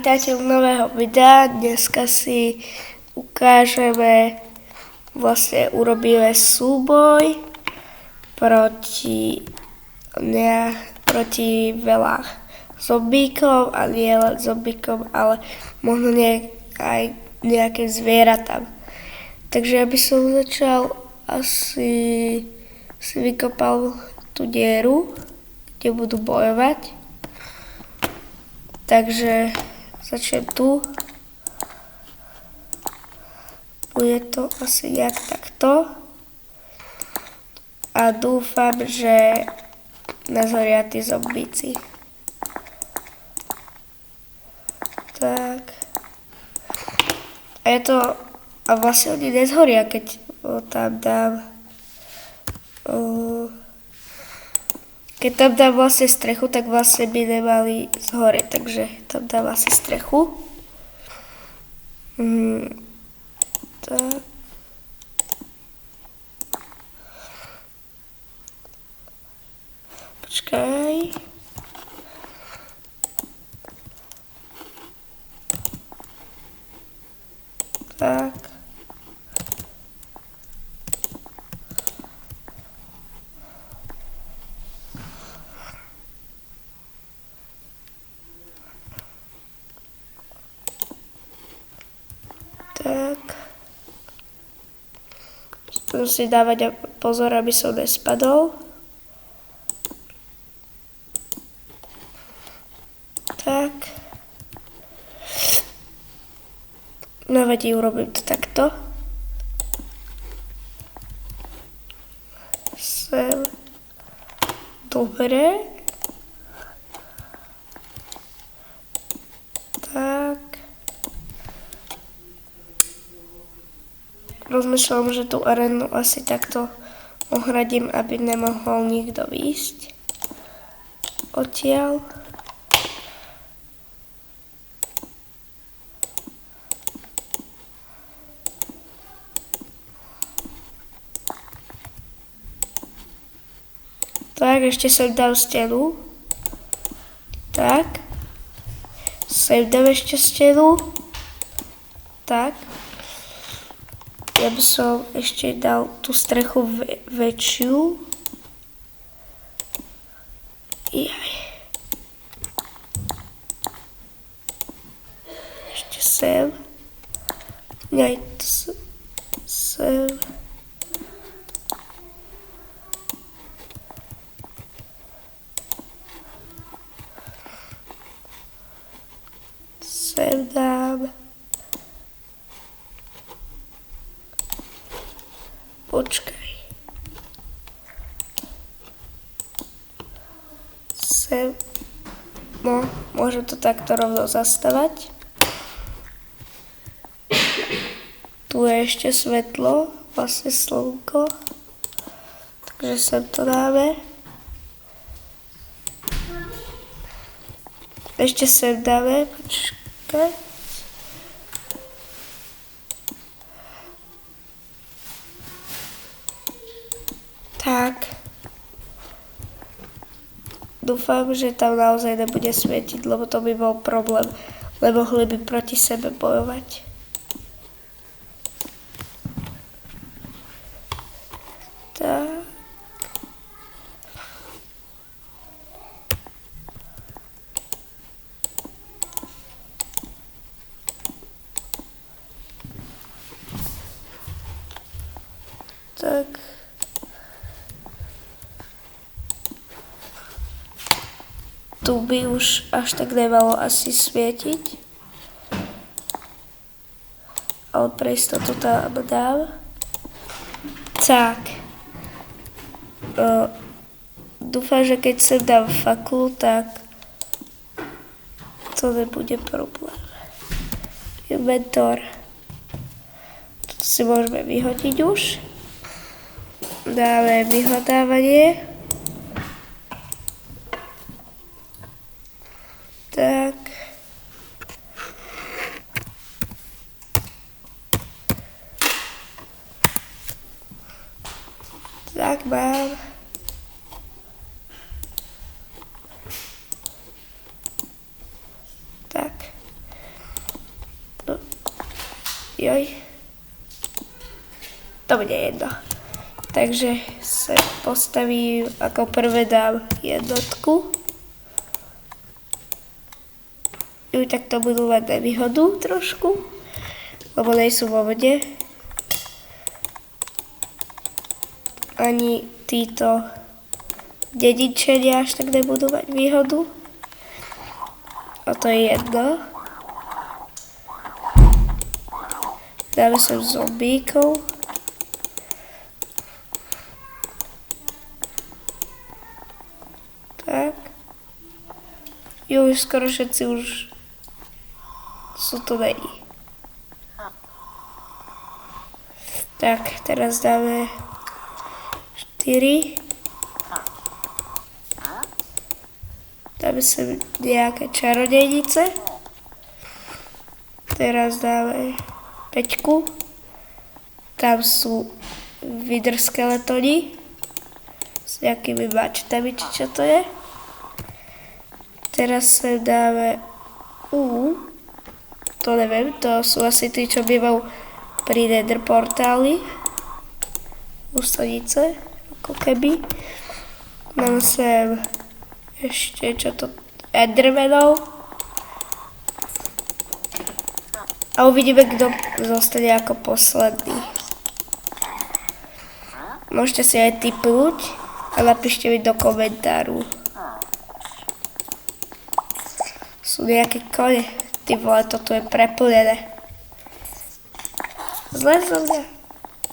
vítajte u nového videa. Dneska si ukážeme, vlastne urobíme súboj proti veľa zombíkom, a nie len zombíkom, ale možno aj nejakým zvieratám. Takže aby som začal, asi si vykopal tú dieru, kde budú bojovať. Takže začnem tu. Bude to asi nejak takto. A dúfam, že nezhoria tí zombíci. Tak. A vlastne oni nezhoria, keď tam dám. Keď tam dám vlastne strechu, tak vlastne by nemali zhore, takže tam dám asi strechu. Tak. Počkaj. Tak. Tak. Budem si dávať pozor, aby som nespadol. Tak. Nevadí, urobím to takto. Sem. Dobre. Tak. Rozmýšľam, že tú arénu asi takto ohradím, aby nemohol nikto výjsť odtiaľ. Tak, ešte sem dám stenu. Tak. Sem dám ešte stenu. Tak. Ja by som ešte dal tú strechu väčšiu. Jaj. Ešte sem. Jaj, sem. Sem dám. Počkaj. Sem. No, môžem to takto rovno zastavať. Tu je ešte svetlo, vlastne slnko. Takže sem to dáme. Ešte sem dáme, počkaj. Tak. Dúfam, že tam naozaj nebude svietiť, lebo to by bol problém, lebo mohli by proti sebe bojovať. Tak. Tak. Tu by už až tak nemalo asi svietiť. Ale pre istotu tam dám. Tak. Dúfam, že keď sem dám faklu, tak to nebude problém. Inventor. To si môžeme vyhodiť už. Dáme vyhľadávanie. Tak. Tak mám. Tak. Joj. To bude jedno. Takže sa postavím, ako prvé dám jednotku. Juj, tak to budú mať nevýhodu trošku, lebo nejsú vo vode. Ani títo dedičenia až tak nebudú mať výhodu. A to je jedno. Dáme sem zombíkov. Tak. Juj, skoro všetci už sú tu není. Tak, teraz dáme 4. Dáme sem nejaké čarodejnice. Teraz dáme 5. Tam sú Wither skeletóni s nejakými mačetami, či čo to je. Teraz sem dáme to neviem, to sú asi tí, čo bývajú pri Nether portáli. Ústanice, ako keby. Mám sem ešte, čo to, Endermanov. A uvidíme, kto zostane ako posledný. Môžete si aj tipnúť a napíšte mi do komentáru. Sú nejaké kone. Ty vole, toto je preplnené. Zle zo mňa,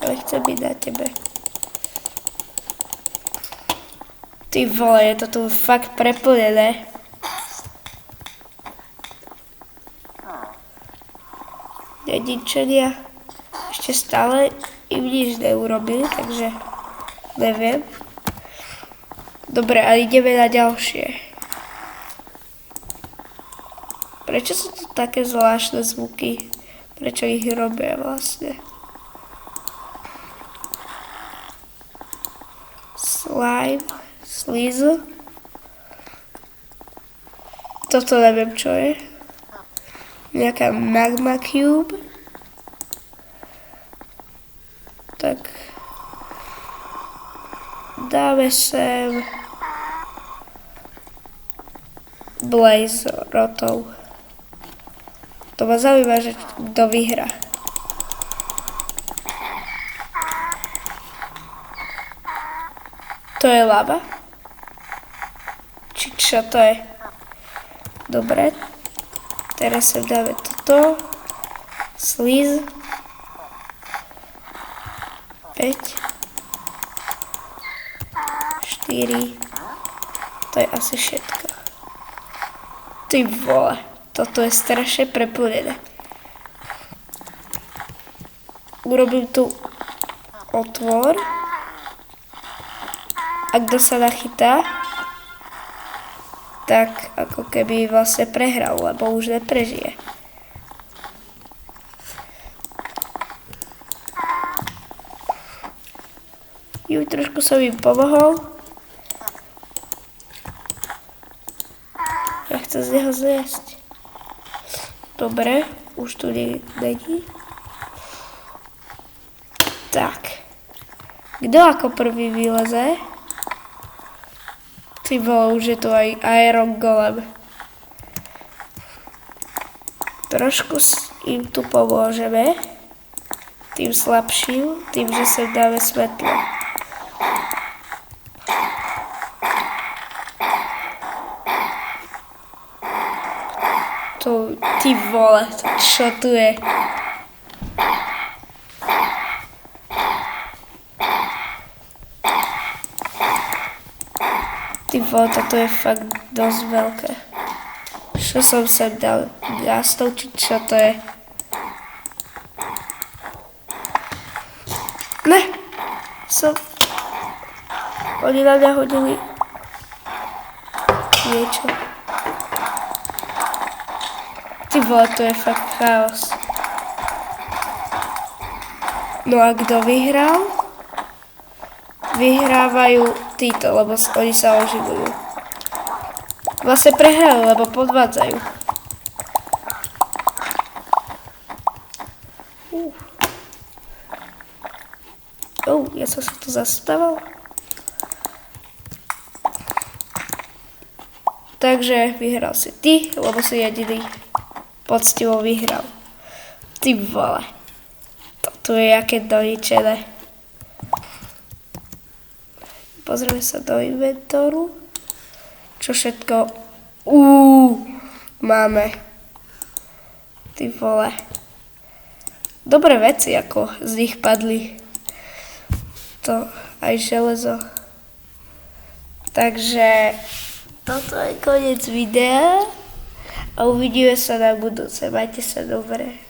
ale chcem byť na tebe. Ty vole, je to tu fakt preplnené. Dedičenia ešte stále im nič neurobili, takže neviem. Dobre, a ideme na ďalšie. Prečo sú tu také zvláštne zvuky? Prečo ich robia vlastne? Slime, slízu. Toto neviem, čo je. Nejaká magma cube. Tak. Dáme sem blaze rotov. To ma zaujíma, že kto vyhrá. To je lava? Či čo to je? Dobre. Teraz sem dáme toto. Slíz. 5. 4. To je asi všetko. Ty vole. Toto je strašne preplnené. Urobím tu otvor. A kto sa nachytá, tak ako keby vlastne prehral, lebo už neprežije. Juj, trošku som im pomohol. Ja chcem z neho zjesť. Dobre, už tu není. Tak. Kto ako prvý vyleze? Ty vole, už je tu aj Iron Golem. Trošku im tu pomôžeme. Tým slabším, tým, že sem dáme svetlo. Ty vole, čo tu je? Ty vole, toto je fakt dosť veľké. Čo som sem dal? Gastov, či čo to je? Ne! Oni na mňa hodili niečo. Ty vole, to je fakt chaos. No a kto vyhral? Vyhrávajú títo, lebo oni sa oživujú. Vlastne prehrali, lebo podvádzajú. Ja som sa tu zastavil. Takže vyhral si ty, lebo si jediný poctivo vyhral. Ty vole. Toto je jaké doničené. Pozrieme sa do inventoru. Čo všetko... máme. Ty vole. Dobré veci, ako z nich padli. To aj železo. Takže toto je koniec videa a uvidíme sa na budúce. Majte sa dobre.